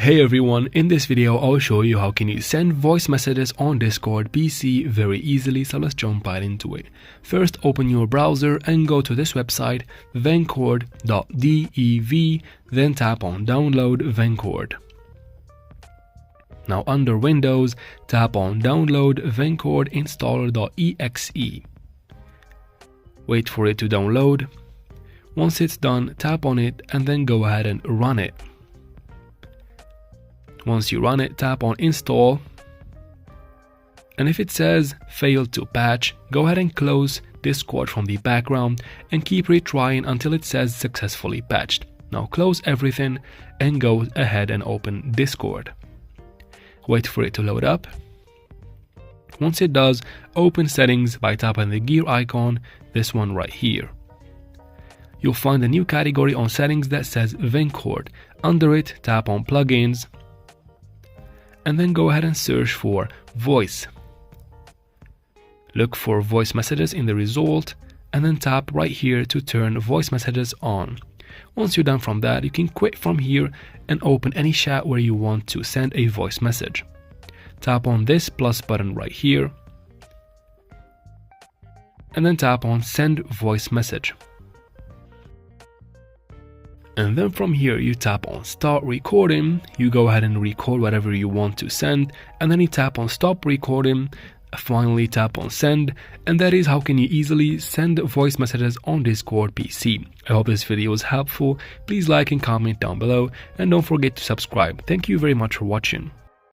Hey everyone, in this video I'll show you how can you send voice messages on Discord PC very easily, so let's jump right into it. First, open your browser and go to this website venchord.dev, then tap on download Venchord. Now under Windows, tap on download Venchord installer.exe. Wait for it to download. Once it's done, tap on it and then go ahead and run it. Once you run it, tap on install, and if it says failed to patch, go ahead and close Discord from the background and keep retrying until it says successfully patched. Now close everything and go ahead and open Discord. Wait for it to load up. Once it does, open settings by tapping the gear icon, this one right here. You'll find a new category on settings that says Venchord. Under it, tap on plugins, and then go ahead and search for voice. Look for voice messages in the result and then tap right here to turn voice messages on. Once you're done from that, you can quit from here and open any chat where you want to send a voice message. Tap on this plus button right here and then tap on send voice message. And then from here you tap on start recording, you go ahead and record whatever you want to send, and then you tap on stop recording, finally tap on send, and that is how can you easily send voice messages on Discord PC. I hope this video was helpful. Please like and comment down below, and don't forget to subscribe. Thank you very much for watching.